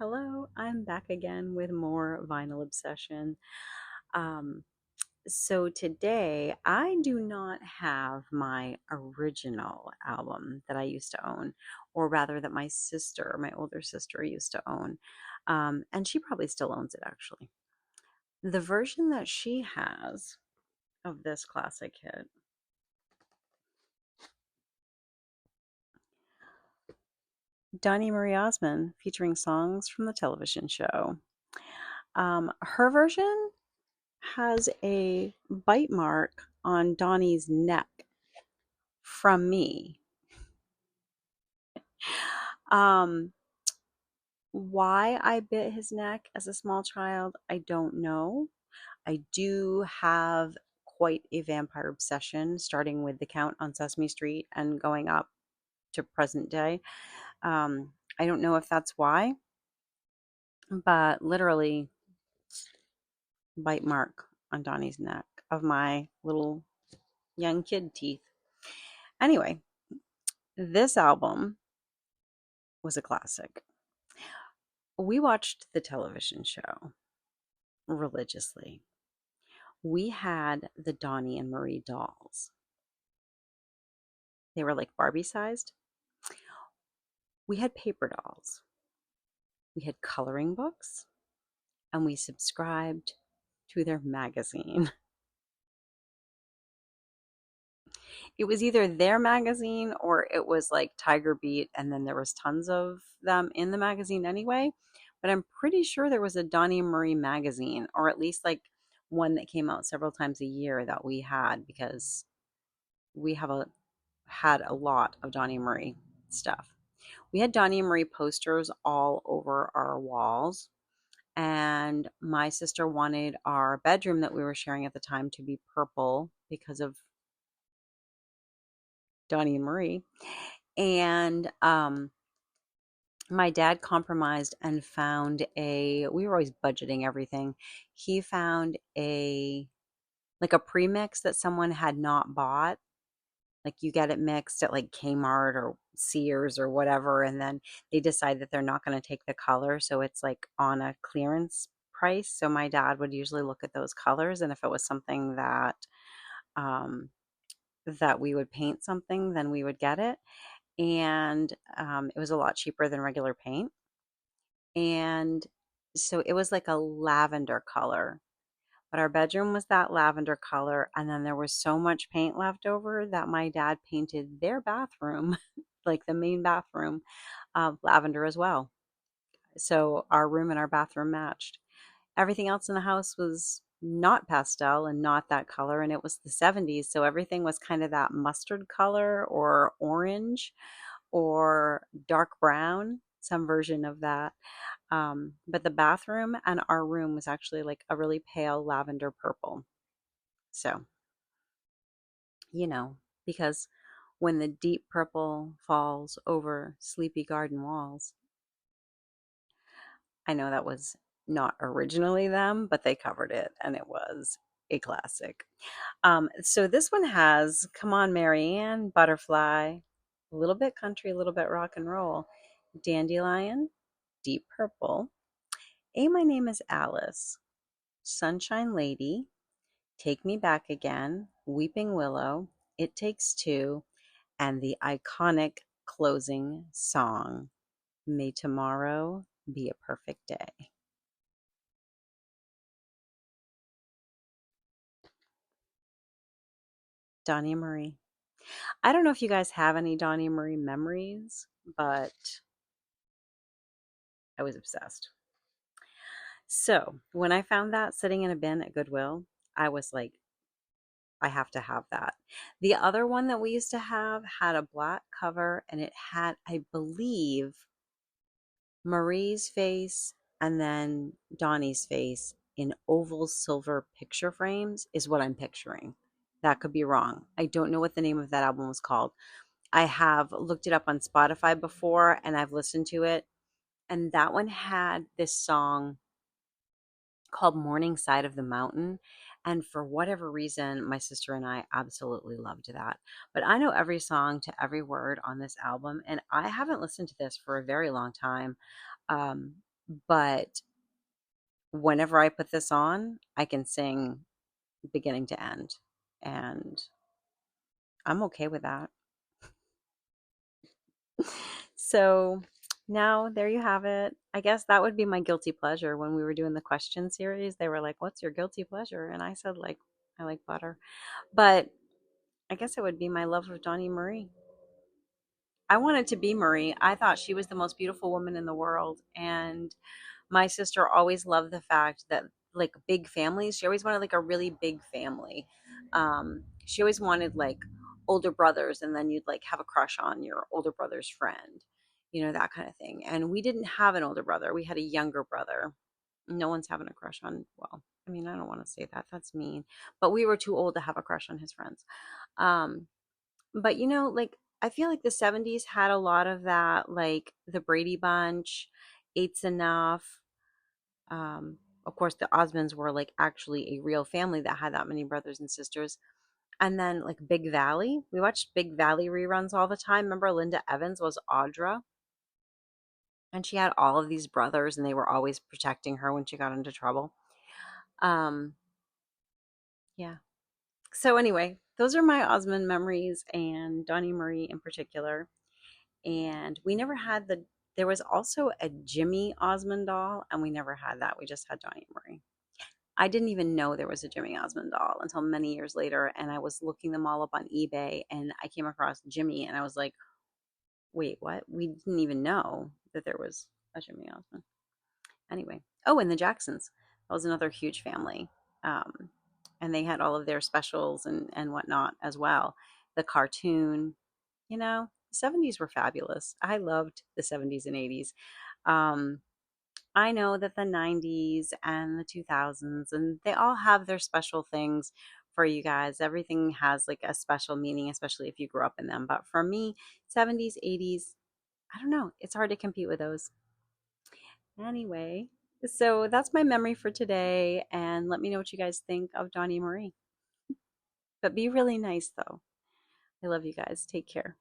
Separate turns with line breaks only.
Hello, I'm back again with more Vinyl Obsession. Um, so today I do not have my original album that I used to own, or rather that my sister, my older sister, used to own. And she probably still owns it actually. The version that she has of this classic hit, Donnie Marie Osmond, featuring songs from the television show. Her version has a bite mark on Donnie's neck from me. Um, why I bit his neck as a small child, I don't know. I do have quite a vampire obsession, starting with The Count on Sesame Street and going up to present day. I don't know if that's why, but literally, bite mark on Donnie's neck of my little young kid teeth. Anyway, this album was a classic. We watched the television show religiously. We had the Donnie and Marie dolls. They were like Barbie sized. We had paper dolls. We had coloring books, and we subscribed to their magazine. It was either their magazine or it was like Tiger Beat, and then there was tons of them in the magazine anyway. But I'm pretty sure there was a Donnie and Marie magazine, or at least like one that came out several times a year that we had because we have a had a lot of Donnie and Marie stuff. We had Donnie and Marie posters all over our walls, and my sister wanted our bedroom that we were sharing at the time to be purple because of Donnie and Marie. And my dad compromised and found we were always budgeting everything. He found like a premix that someone had not bought. Like you get it mixed at like Kmart or Sears or whatever, and then they decide that they're not going to take the color, so it's like on a clearance price. So my dad would usually look at those colors, and if it was something um, that we would paint something, then we would get it, and it was a lot cheaper than regular paint, and so it was like a lavender color. But our bedroom was that lavender color, and then there was so much paint left over that my dad painted their bathroom, like the main bathroom, lavender as well. So our room and our bathroom matched. Everything else in the house was not pastel and not that color, and it was the 70s, so everything was kind of that mustard color or orange or dark brown, some version of that. But the bathroom and our room was actually like a really pale lavender purple. So, you know, because when the deep purple falls over sleepy garden walls, I know that was not originally them, but they covered it and it was a classic. So this one has Come On Marianne, Butterfly, a little bit country, a little bit rock and roll, Dandelion, Deep Purple, My Name is Alice, Sunshine Lady, Take Me Back Again, Weeping Willow, It Takes Two, and the iconic closing song, May Tomorrow Be a Perfect Day. Donnie and Marie. I don't know if you guys have any Donnie and Marie memories, but I was obsessed. So when I found that sitting in a bin at Goodwill, I was like, I have to have that. The other one that we used to have had a black cover and it had, I believe, Marie's face and then Donnie's face in oval silver picture frames, is what I'm picturing. That could be wrong. I don't know what the name of that album was called. I have looked it up on Spotify before and I've listened to it. And that one had this song called Morning Side of the Mountain. And for whatever reason, my sister and I absolutely loved that. But I know every song to every word on this album, and I haven't listened to this for a very long time. Um, but whenever I put this on, I can sing beginning to end, and I'm okay with that. So now there you have it. I guess that would be my guilty pleasure. When we were doing the question series, they were like, "What's your guilty pleasure?" And I said, like, I like butter. But I guess it would be my love of Donnie Marie. I wanted to be Marie. I thought she was the most beautiful woman in the world. And my sister always loved the fact that, like, big families, she always wanted like a really big family. She always wanted like older brothers, and then you'd like have a crush on your older brother's friend, that kind of thing. And we didn't have an older brother, we had a younger brother. No one's having a crush on, well, I mean, I don't want to say that, that's mean, but we were too old to have a crush on his friends. Um, but like, I feel like the 70s had a lot of that, like the Brady Bunch, Eight's Enough. Of course, the Osmonds were like actually a real family that had that many brothers and sisters. And then like Big Valley, we watched Big Valley reruns all the time. Remember Linda Evans was Audra, and she had all of these brothers, and they were always protecting her when she got into trouble. Um, yeah. So anyway, those are my Osmond memories, and Donnie Marie in particular. And we never had there was also a Jimmy Osmond doll, and we never had that. We just had Donnie Marie. I didn't even know there was a Jimmy Osmond doll until many years later, and I was looking them all up on eBay, and I came across Jimmy, and I was like, "Wait, what? We didn't even know that there was a Jimmy Osmond." Anyway, oh, and the Jacksons. That was another huge family, um, and they had all of their specials and whatnot as well. The cartoon, the 70s were fabulous. I loved the 70s and 80s. Um, I know that the 90s and the 2000s, and they all have their special things for you guys. Everything has like a special meaning, especially if you grew up in them. But for me, 70s, 80s, I don't know. It's hard to compete with those. Anyway, so that's my memory for today. And let me know what you guys think of Donnie Marie. But be really nice, though. I love you guys. Take care.